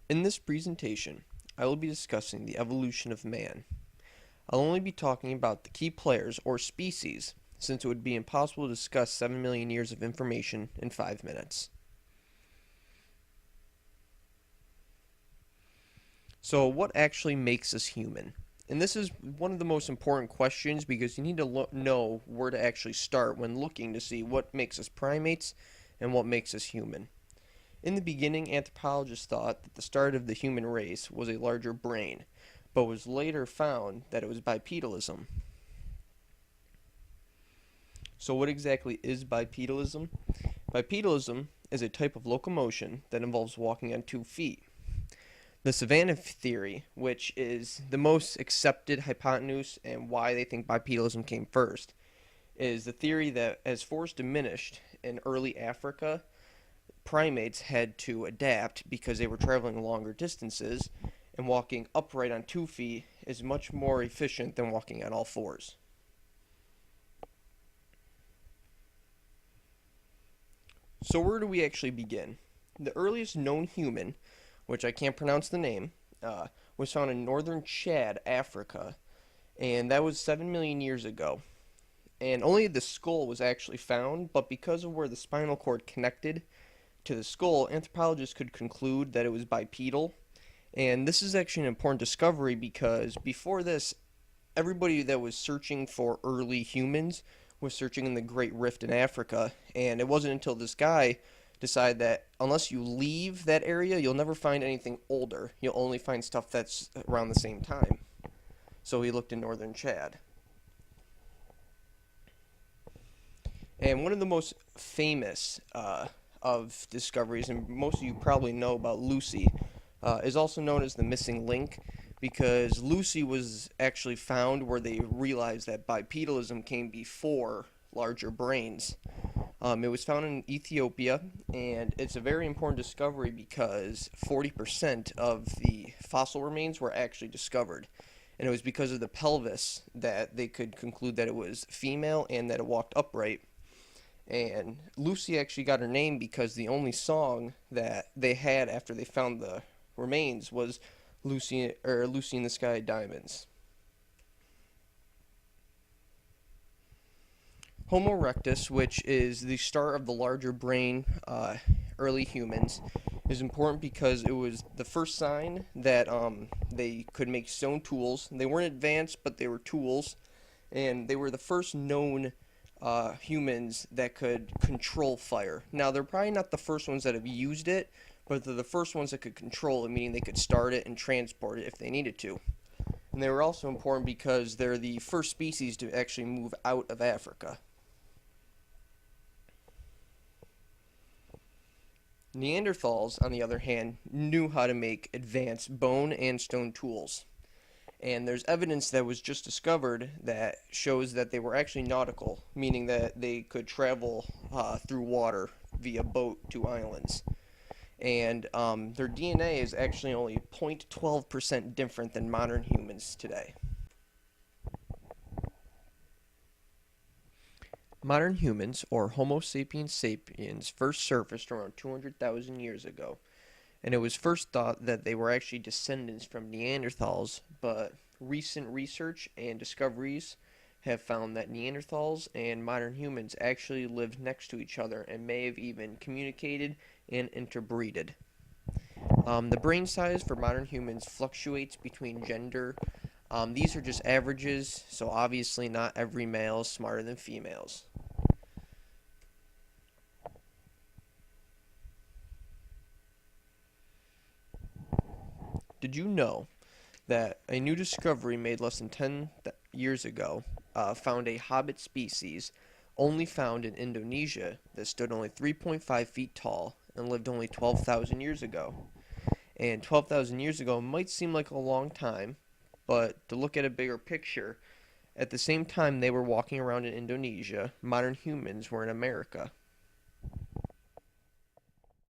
In this presentation, I will be discussing the evolution of man. I'll only be talking about the key players or species, since it would be impossible to discuss 7 million years of information in 5 minutes. So, what actually makes us human? And this is one of the most important questions because you need to know where to actually start when looking to see what makes us primates and what makes us human. In the beginning, anthropologists thought that the start of the human race was a larger brain, but was later found that it was bipedalism. So, what exactly is bipedalism? Bipedalism is a type of locomotion that involves walking on 2 feet. The savanna theory, which is the most accepted hypotenuse and why they think bipedalism came first, is the theory that as forests diminished in early Africa, primates had to adapt because they were traveling longer distances, and walking upright on 2 feet is much more efficient than walking on all fours. So, where do we actually begin? The earliest known human, which I can't pronounce the name, was found in northern Chad, Africa, and that was 7 million years ago. And only the skull was actually found, but because of where the spinal cord connected to the skull, anthropologists could conclude that it was bipedal. And this is actually an important discovery because before this, everybody that was searching for early humans was searching in the Great Rift in Africa. And it wasn't until this guy decided that unless you leave that area, you'll never find anything older. You'll only find stuff that's around the same time. So he looked in northern Chad. And one of the most famous of discoveries, and most of you probably know about Lucy, is also known as the missing link because Lucy was actually found where they realized that bipedalism came before larger brains. It was found in Ethiopia, and it's a very important discovery because 40% of the fossil remains were actually discovered. And it was because of the pelvis that they could conclude that it was female and that it walked upright. And Lucy actually got her name because the only song that they had after they found the remains was Lucy in the Sky Diamonds. Homo erectus, which is the start of the larger brain early humans, is important because it was the first sign that they could make stone tools. They weren't advanced, but they were tools, and they were the first known humans that could control fire. Now, they're probably not the first ones that have used it, but they're the first ones that could control it, meaning they could start it and transport it if they needed to. And they were also important because they're the first species to actually move out of Africa. Neanderthals, on the other hand, knew how to make advanced bone and stone tools. And there's evidence that was just discovered that shows that they were actually nautical, meaning that they could travel through water via boat to islands. And their DNA is actually only 0.12% different than modern humans today. Modern humans, or Homo sapiens sapiens, first surfaced around 200,000 years ago, and it was first thought that they were actually descendants from Neanderthals, but recent research and discoveries have found that Neanderthals and modern humans actually lived next to each other and may have even communicated and interbreeded. The brain size for modern humans fluctuates between gender. These are just averages, so obviously not every male is smarter than females. Did you know that a new discovery made less than 10 years ago found a hobbit species only found in Indonesia that stood only 3.5 feet tall and lived only 12,000 years ago? And 12,000 years ago might seem like a long time, but to look at a bigger picture, at the same time they were walking around in Indonesia, modern humans were in America.